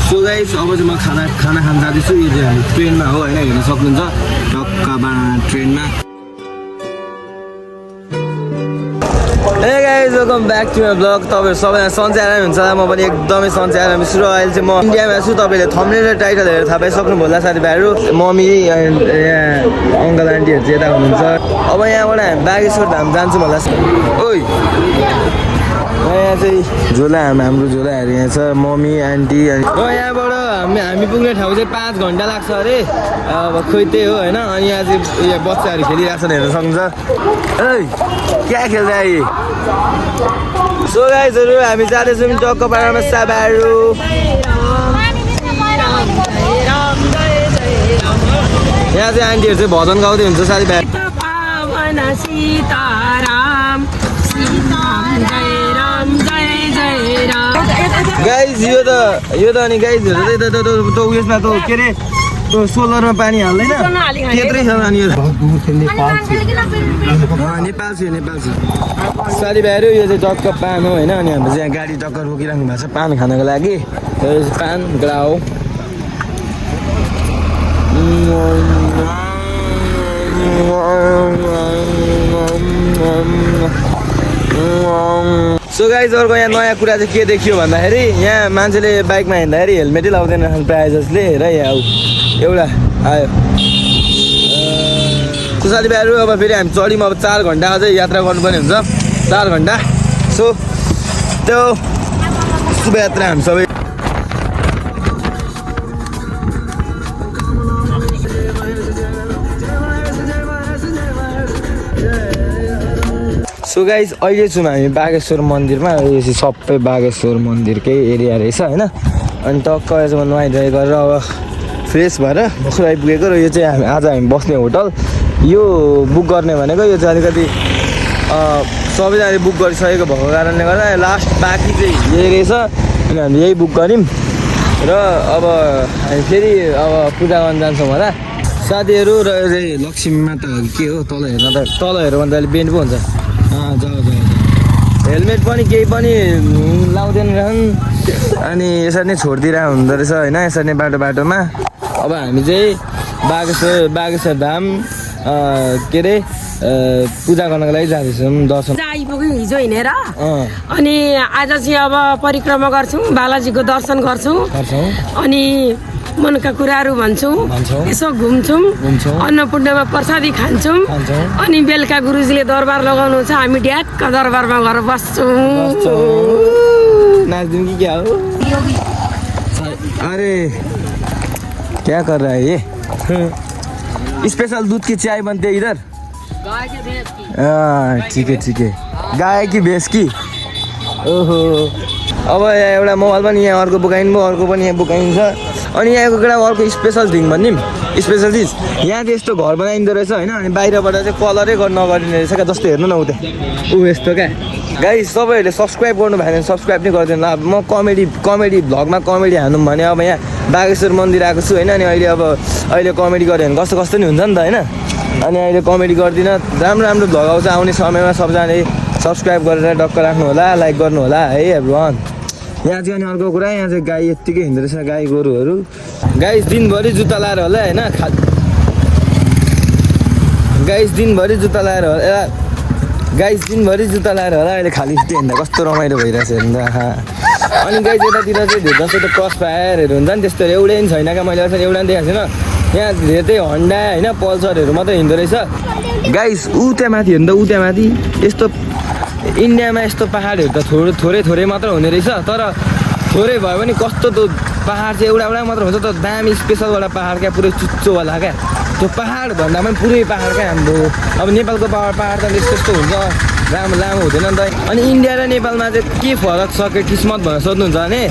So guys अब चाहिँ म खाना खान जाँदैछु। यो चाहिँ हामी ट्रेनमा हो होइन, हेर्न सक्नुहुन्छ टक्कामा ट्रेनमा। Hey guys, welcome back to my vlog. तपाईहरु सबैजना सन्चै आराम हुन्छ। म पनि एकदमै सन्चै आराम छु। र अहिले चाहिँ म इन्डियामा छु। तपाईले थम्बनेल र टाइटल हेरेर थाहा पाइसक्नु होला साथीभाइहरु। मम्मी एन्ड यहाँ अङ्कल आन्टीहरु चाहिँ यता हुनुहुन्छ। अब यहाँबाट हामी बागेश्वर धाम जान्छौँ होला। ओइ यहाँ चाहिँ झोला हाम्रो झोलाहरू यहाँ छ। मम्मी आन्टी अनि यहाँबाट हामी पुग्ने ठाउँ चाहिँ 5 घन्टा लाग्छ अरे। अब खोइ त्यही हो होइन। अनि यहाँ चाहिँ यो बच्चाहरू खेलिरहेको छन् हेर्न सक्नुहुन्छ। ओइ क्या खेल्दै आए। सो गाइजहरू हामी जाँदैछौँ टक्कपाडामा साबाहरू। यहाँ चाहिँ आन्टीहरू चाहिँ भजन गाउँदै हुन्छ साथीभाइ। गाइज यो त अनि गाइजहरू चाहिँ त उयसमा त के अरे त्यो सोलरमा पानी हाल्दैन त्यत्रै छ। अनि यो नेपाल छु साथीभाइहरू। यो चाहिँ टक्क पान हो होइन। अनि हाम्रो चाहिँ यहाँ गाडी टक्क रोकिराख्नु भएको छ पान खानको लागि। पान ग्राउ सो गाइज अर्को यहाँ नयाँ कुरा चाहिँ के देखियो भन्दाखेरि यहाँ मान्छेले बाइकमा हिँड्दाखेरि हेलमेटै लाउँदैन प्रायः जसले। र यहाँ एउटा आयो सो साथीभाइहरू। अब फेरि हामी चढ्यौँ। अब 4 घन्टा अझै यात्रा गर्नुपर्ने हुन्छ 4 घन्टा। सो त्यो शुभयात्रा हामी सबै। सो गाइज अहिले छौँ हामी बागेश्वर मन्दिरमा। यो चाहिँ सबै बागेश्वर मन्दिरकै एरिया रहेछ होइन। अनि टक्क यसमा नुहाइधुवाइ गरेर अब फ्रेस भएर भर्खर आइपुगेको। र यो चाहिँ हामी बस्ने होटल यो बुक गर्ने भनेको यो चाहिँ अलिकति सबैजनाले बुक गरिसकेको भएको कारणले गर्दा लास्ट बाँकी चाहिँ यही रहेछ। अनि हामी यही बुक गऱ्यौँ। र अब हामी फेरि अब पूजा गर्न जान्छौँ होला साथीहरू। र यो चाहिँ लक्ष्मी माता हो के हो तल हेर्नु भन्दा अहिले बेन्ड पो हुन्छ। जाऊ हेलमेट पनि केही पनि लाउँदैन रहन्। अनि यसरी नै छोडिदिरहेको हुँदो रहेछ होइन। यसरी नै बाटोमा अब हामी चाहिँ बागेश्वर धाम के अरे पूजा गर्नको लागि जाँदैछौँ। दर्शन आइपुग्यौँ हिजो हिँडेर। अनि आज चाहिँ अब परिक्रमा गर्छौँ बालाजीको दर्शन गर्छौँ। अनि मनका कुराहरू भन्छौँ यसो घुम्छौँ अन्नपूर्णमा प्रसादी खान्छौँ। अनि बेलुका गुरुजीले दरबार लगाउनुहुन्छ हामी ड्याक्क दरबारमा गएर बस्छौँ। नाच्दिउँ कि क्या हो। अरे क्या कर रहा है ये। स्पेशल दूध की चाय बनती है इधर। ठीक है गाय की भैंस की। ओहो अब एउटा मोबाइल पनि यहाँ अर्को बुकाइनु अर्को पनि यहाँ बुकाइन्छ। अनि यहाँको कुरा अर्को स्पेसल थिङ भनिदिउँ स्पेसल चिज यहाँ चाहिँ यस्तो घर बनाइँदो रहेछ होइन। अनि बाहिरबाट चाहिँ कलरै नगरिने रहेछ क्या। जस्तो हेर्नु न उता यस्तो क्या। गाइस सबैहरूले सब्सक्राइब गर्नु भएन भने सब्सक्राइब नै गरिदिनु। अब म कमेडी भ्लगमा कमेडी हान्नु भने अब यहाँ बागेश्वर मन्दिर आएको छु होइन। अनि अहिले कमेडी गऱ्यो भने कस्तो नि हुन्छ नि त होइन। अनि अहिले कमेडी गर्दिनँ। राम्रो भ्लग आउँछ आउने समयमा। सबजनाले सब्सक्राइब गरेर डक्क राख्नु होला लाइक गर्नु होला है एभ्रिवान। यहाँ चाहिँ अनि अर्को कुरा यहाँ चाहिँ गाई यत्तिकै हिँड्दो रहेछ गाई गोरुहरू। गाइस दिनभरि जुत्ता लाएर होला होइन। गाइस दिनभरि जुत्ता लाएर होला अहिले खाली हिँड्दा कस्तो रमाइलो भइरहेछ हेर्नु। अनि गाइस यतातिर चाहिँ धेरै जस्तो त क्रस फायरहरू हुन्छ नि त्यस्तो एउटै पनि छैन क्या। मैले अझै एउटा पनि देखाएको छैन। यहाँ धेरै हन्डा होइन पल्सरहरू मात्रै हिँड्दो रहेछ। गाइस त्यहाँ माथि हेर्नु त त्यहाँ माथि यस्तो इन्डियामा यस्तो पाहाडहरू त थोरै मात्र हुने रहेछ। तर थोरै भयो भने कस्तो त पाहाड चाहिँ एउटा मात्र हुन्छ त दामी स्पेसलवाला पाहाड क्या। पुरै चुच्चोवाला क्या। त्यो पाहाड भन्दा पनि पुरै पाहाड क्या हाम्रो। अब नेपालको पाहाड त यस्तो हुन्छ लामो हुँदैन नि त। अनि इन्डिया र नेपालमा चाहिँ के फरक छ के किस्मत भनेर सोध्नुहुन्छ भने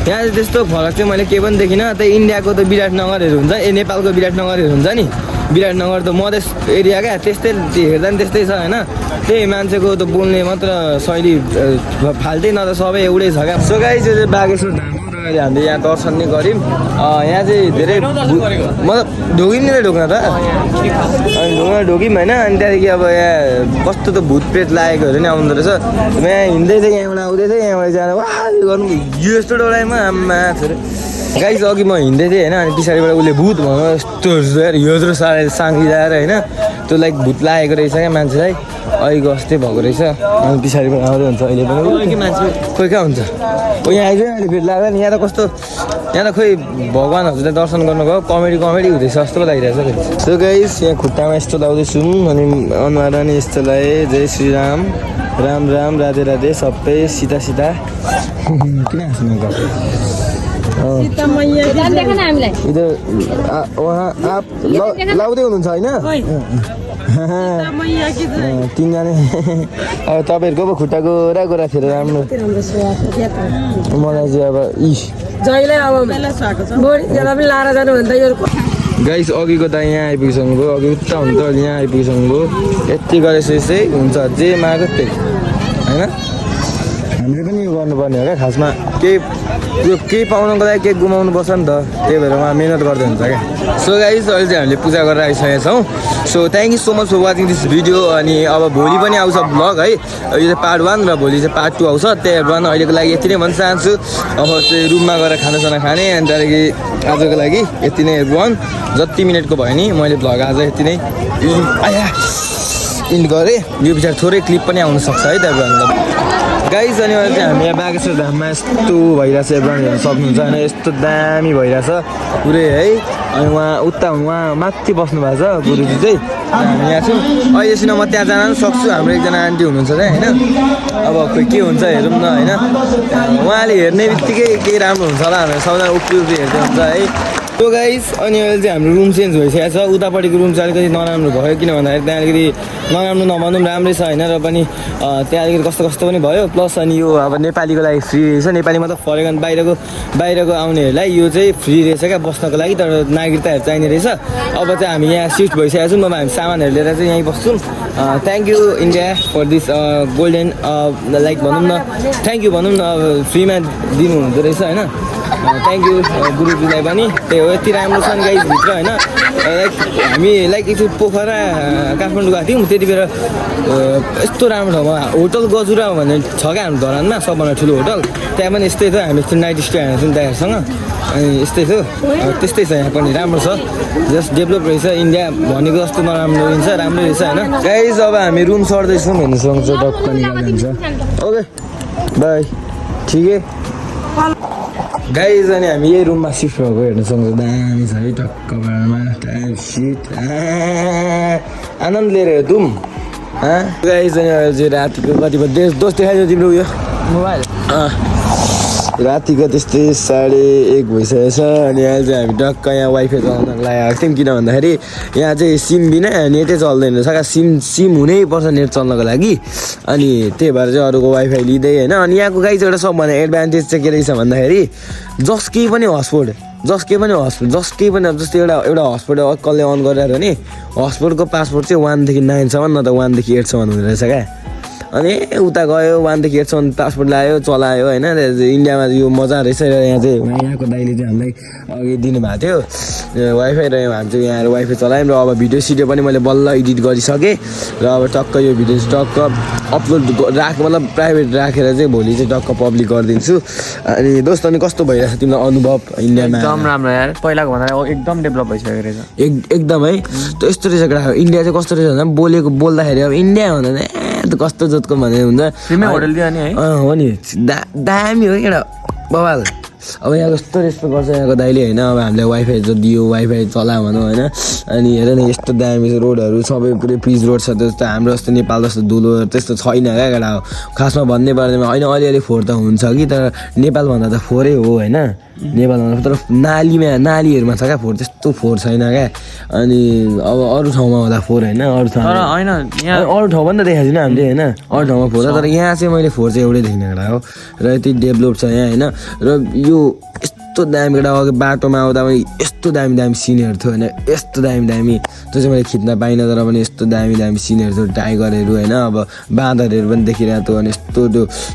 यहाँ चाहिँ त्यस्तो फरक चाहिँ मैले केही पनि देखिनँ। त्यही इन्डियाको त विराटनगरहरू हुन्छ नेपालको विराटनगरहरू हुन्छ नि। विराटनगर त मधेस एरिया क्या। त्यस्तै हेर्दा पनि त्यस्तै छ होइन। त्यही मान्छेको त बोल्ने मात्र शैली फाल्टै न त सबै एउटै छ क्या। सो गाइस यो चाहिँ बागेश्वर धाम हो। र हामीले यहाँ दर्शन नै गऱ्यौँ। यहाँ चाहिँ धेरै मतलब ढोकिने ढोक्न त अनि ढोक्यौँ होइन। अनि त्यहाँदेखि अब यहाँ कस्तो त भूत प्रेत लागेकोहरू नि आउँदो रहेछ। यहाँ हिँड्दै थिएँ यहाँबाट आउँदै थिएँ यहाँबाट जाँदा वाह गर्नु यो यस्तो डोलाइमा आम्मा छोरे गाइस अघि म हिँड्दै थिएँ होइन अनि पछाडिबाट उसले भूत भन्नु यस्तो यत्रो साह्रै साङ्गिरहेर होइन त्यो लाइक भूत लागेको रहेछ क्या मान्छेलाई अहिलेको अस्ति भएको रहेछ अनि पछाडिबाट आउँदै हुन्छ अहिले पनि मान्छे खोइ कहाँ हुन्छ यहाँ आइज अहिले फेरि लाग्दा नि यहाँ त कस्तो यहाँ त खोइ भगवान्हरूलाई दर्शन गर्नु गयो कमेडी हुँदैछ जस्तो पो लागिरहेछ सो गाइस यहाँ खुट्टामा यस्तो लाउँदैछौँ अनि अनुहार अनि यस्तो लाएँ जय श्रीराम राम राम राधे राधे सबै सीता सीता किन हाँस्नु इधर वहाँ आप लाउँदै हुनुहुन्छ होइन तिनजना अब तपाईँहरूको पो खुट्टा गोरा गोरा थियो राम्रो मलाई चाहिँ अब जहिले अब पनि लाएर जानु भन्दा यो गाइस अघिको त यहाँ आइपुगिसक्नु भयो अघि उता हुनु त यहाँ आइपुगिसक्नु भयो यति गरेपछि चाहिँ हुन्छ जे मागो त्यही होइन हामीले पनि यो गर्नुपर्ने हो क्या खासमा केही पाउनुको लागि केही गुमाउनु पर्छ नि त त्यही भएर उहाँ मिहिनेत गर्दै हुन्छ क्या सो गाइस अहिले चाहिँ हामीले पूजा गरेर आइसकेका छौँ so thank you so much for watching this video अनि अब भोलि पनि आउँछ भ्लग है यो चाहिँ पार्ट 1 र भोलि चाहिँ पार्ट 2 आउँछ त्यही भएर अहिलेको लागि यति नै भन्न चाहन्छु अब चाहिँ रुममा गएर खानासाना खाने अनि त्यहाँदेखि आजको लागि यति नै everyone जति मिनटको भयो नि मैले भ्लग आज यति नै इन्ड गरेँ यो पछाडि थोरै क्लिप पनि आउन सक्छ है त्यहाँबाट गाइस अनि अहिले चाहिँ हामी यहाँ बागेश्वर धाममा यस्तो भइरहेछ एभ्रिवान हेर्न सक्नुहुन्छ होइन यस्तो दामी भइरहेछ पुरै है अनि उहाँ माथि बस्नु भएको छ गुरुजी चाहिँ हामी यहाँ छौँ अहिलेसम्म म त्यहाँ जान पनि सक्छु हाम्रो एकजना आन्टी हुनुहुन्छ त्यहाँ होइन अब खोइ के हुन्छ हेरौँ न होइन उहाँले हेर्ने बित्तिकै केही राम्रो हुन्छ होला भनेर सबैजना उफ्री हेर्दै हुन्छ है सो गाइस अनि अहिले चाहिँ हाम्रो रुम चेन्ज भइसकेको छ उतापट्टिको रुम चाहिँ अलिकति नराम्रो भयो किन भन्दाखेरि त्यहाँ अलिकति नराम्रो नभनौँ राम्रै छ होइन र पनि त्यहाँ अलिकति कस्तो पनि भयो प्लस अनि यो अब नेपालीको लागि फ्री रहेछ नेपाली मात्र फरेन बाहिरको आउनेहरूलाई यो चाहिँ फ्री रहेछ क्या बस्नको लागि तर नागरिकताहरू चाहिने रहेछ अब चाहिँ हामी यहाँ सिफ्ट भइसकेको छौँ अब हामी सामानहरू लिएर चाहिँ यहीँ बस्छौँ thank you India for this golden like भनौँ न थ्याङ्क यू भनौँ न फ्रीमा दिनुहुँदो रहेछ होइन थ्याङ्क यू गुरुजीलाई पनि त्यही हो यति राम्रो छ नि गाइस भित्र होइन लाइक हामी लाइक एकचोटि पोखरा काठमाडौँ गएको थियौँ त्यति बेला यस्तो राम्रो ठाउँमा होटल गजुरा भन्ने छ क्या हाम्रो धरानमा सबभन्दा ठुलो होटल त्यहाँ पनि यस्तै थियो हामी नाइट स्टे हानेको थियौँ दाइहरूसँग अनि यस्तै थियो त्यस्तै छ यहाँ पनि राम्रो छ जस्ट डेभलप रहेछ इन्डिया भनेको जस्तो नराम्रो रहेछ राम्रै रहेछ होइन गाइस अब हामी रुम सर्दैछौँ हेर्नु सक्छ डक्क निकाल्नुहुन्छ ओके बाई ठिकै गाइज अनि हामी यही रुममा सिफ्ट भएको हेर्नु सक्छौँ दामी छ है टक्क भाडामा टाइम सिट आनन्द लिएर हेर्छौँ गाइज अनि अहिले चाहिँ रातिको कति बजी दोस्त देखाइदियो तिम्रो उयो मोबाइल रातिको त्यस्तै 1:30 भइसकेको छ अनि अहिले चाहिँ हामी टक्क यहाँ वाइफाई चलाउन लागेको थियौँ किन भन्दाखेरि यहाँ चाहिँ सिम बिना नेटै चल्दैन रहेछ क्या सिम हुनैपर्छ नेट चल्नको लागि अनि त्यही भएर चाहिँ अरूको वाइफाई लिँदै होइन अनि यहाँको गाइज एउटा सबभन्दा एडभान्टेज चाहिँ के रहेछ भन्दाखेरि जसकै पनि हटस्पट जसकै पनि अब जस्तै एउटा हटस्पट कसले अन गरेर भने हटस्पटको पासवर्ड चाहिँ 1 देखि 9 सम्म न त 1 देखि 8 सम्म हुँदो रहेछ क्या अनि उता गयो 1 देखि 8 सम्म पासपोर्ट ल्यायो चलायो होइन इन्डियामा यो मजा रहेछ र यहाँ चाहिँ यहाँको दाइले चाहिँ हामीलाई अघि दिनुभएको थियो वाइफाई र हामी चाहिँ यहाँ वाइफाई चलायौँ र अब भिडियो पनि मैले बल्ल एडिट गरिसकेँ र अब टक्क यो भिडियो टक्क अपलोड मतलब प्राइभेट राखेर चाहिँ भोलि चाहिँ टक्क पब्लिक गरिदिन्छु अनि दोस्त अनि कस्तो भइरहेछ तिमीलाई अनुभव इन्डियामा एकदम राम्रो यार पहिलाको भन्दा एकदम डेभलप भइसकेको रहेछ एकदम है त यस्तो रहेछ केटा इन्डिया चाहिँ कस्तो रहेछ भन्दा बोल्दाखेरि अब इन्डिया भन्दा कस्तो जतको भने हुन्छ होटल दियो नि है हो नि दामी हो केटा बवाल अब यहाँ कस्तो रेस्पेक्ट गर्छ यहाँको दाइले होइन अब हामीलाई वाइफाई जो दियो वाइफाई चला भनौँ होइन अनि हेर न यस्तो दामी छ रोडहरू सबै पुरै पिच रोड छ त्यस्तो हाम्रो जस्तो नेपाल जस्तो धुलो त्यस्तो छैन क्या केटा हो खासमा भन्ने पर्दैमा होइन अलिअलि फोहोर त हुन्छ कि तर नेपालभन्दा त फोहोरै हो होइन नेपालमा तर नालीहरूमा छ क्या फोहोर त्यस्तो फोहोर छैन क्या अनि अब अरू ठाउँमा होला फोहोर होइन अरू ठाउँ पनि त देखाएको छैन हामीले होइन अरू ठाउँमा फोहोर तर यहाँ चाहिँ मैले फोहोर चाहिँ एउटै देख्ने केटा हो र यति डेभलप छ यहाँ होइन र यो यस्तो दामी केटा अघि बाटोमा आउँदा पनि यस्तो दामी सिनहरू थियो होइन यस्तो दामी त्यो चाहिँ मैले खिच्न पाइनँ तर पनि यस्तो दामी सिनहरू थियो टाइगरहरू होइन अब बाँदरहरू पनि देखिरहेको थियो अनि यस्तो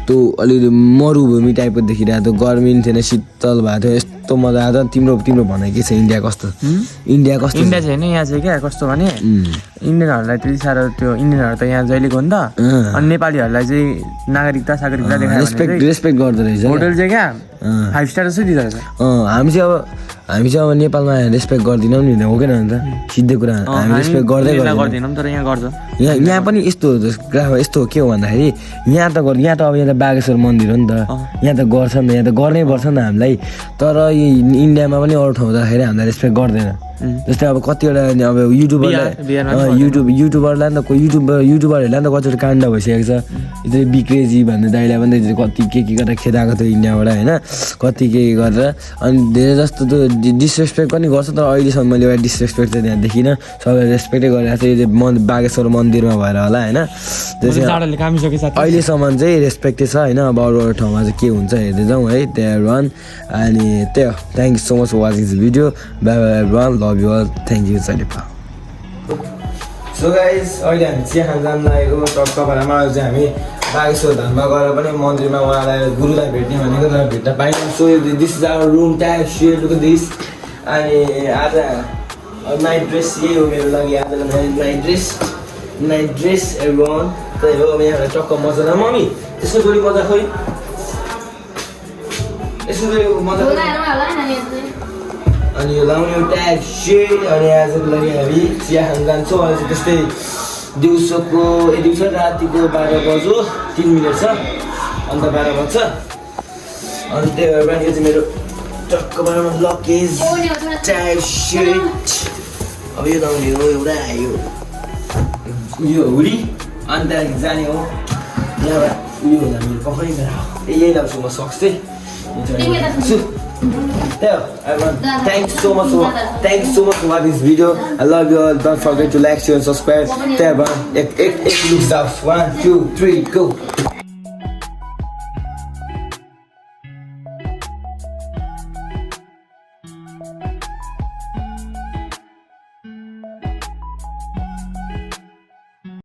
त्यो अलिअलि मरुभूमि टाइपको देखिरहेको थियो गर्मी पनि थिएन शीतल भएको थियो कस्तो मजा आयो त तिम्रो भनाइ के छ इन्डिया कस्तो इन्डिया कस्तो इन्डिया चाहिँ होइन यहाँ चाहिँ क्या कस्तो भने इन्डियनहरूलाई त्यति साह्रो त्यो इन्डियनहरू त यहाँ जहिलेको हो नि त अनि नेपालीहरूलाई चाहिँ नागरिकता देखायो रेस्पेक्ट गर्दो रहेछ होटल चाहिँ क्या 5 स्टार जस्तै दिँदो रहेछ हामी चाहिँ अब नेपालमा रेस्पेक्ट गर्दैनौँ नि हो कि न त सिधै कुरा हामी रेस्पेक्ट गर्दैनौँ तर यहाँ गर्छ यहाँ पनि यस्तो के हो भन्दाखेरि यहाँ त अब यहाँ त बागेश्वर मन्दिर हो नि त यहाँ त गर्छ नि त यहाँ त गर्नै पर्छ नि त हामीलाई तर इन्डियामा पनि अरू ठाउँ जाँदाखेरि हामीलाई रेस्पेक्ट गर्दैन जस्तै अब कतिवटा अब युट्युबरलाई नि त युट्युबरहरूलाई नि त कतिवटा काण्ड भइसकेको छ यस्तै बिक्रेजी भन्ने दाइलाई पनि कति के गरेर खेदाएको थियो इन्डियाबाट होइन कति के गरेर अनि धेरै जस्तो त डिसरेस्पेक्ट पनि गर्छ तर अहिलेसम्म मैले एउटा डिसरेस्पेक्ट चाहिँ त्यहाँ देखिनँ सबैले रेस्पेक्टै गरिरहेको छ यो चाहिँ बागेश्वर मन्दिरमा भएर होला होइन अहिलेसम्म चाहिँ रेस्पेक्टै छ होइन अब अरू ठाउँमा चाहिँ के हुन्छ हेर्दै जाउँ है त्यहाँ वान अनि त्यही हो thank you so much for watching this video bye bye everyone love you all thank you सलिपा सो गाइस अहिले हामी चिया खान जान लागेको टक्क पारामा चाहिँ हामी बागेश्वर धाममा गएर पनि मन्दिरमा उहाँलाई गुरुलाई भेट्ने भनेको तर भेट्न पाइनँ so this is our room tag share to this अनि आज नाइट ड्रेस यही हो मेरो लागि आजको नाइट ड्रेस एभ्रिवान त्यही हो यहाँ टक्क मजा न मम्मी त्यसको जोडी मजा खोइ यसको जोडी मजा अनि यो लाउने ट्याग सेड अनि आजको लागि हामी चिया खान जान्छौँ अहिले चाहिँ त्यस्तै दिउँसो रातिको 12 बज्यो 3 मिनट छ अन्त 12 बज्छ अनि त्यही भएर पनि यो चाहिँ मेरो टक्क बनाउनु लकेज ट्याग सेड अब यो लाउने हो एउटा यो हुडी अनि त्यहाँदेखि जाने हो यहाँबाट उयो होला मेरो पक्रै यही लाउँछु म सक्स चाहिँ Thanks so much for watching this video. I love you all. Don't forget to like, share, and subscribe. There, man. It looks out. 1, 2, 3, go.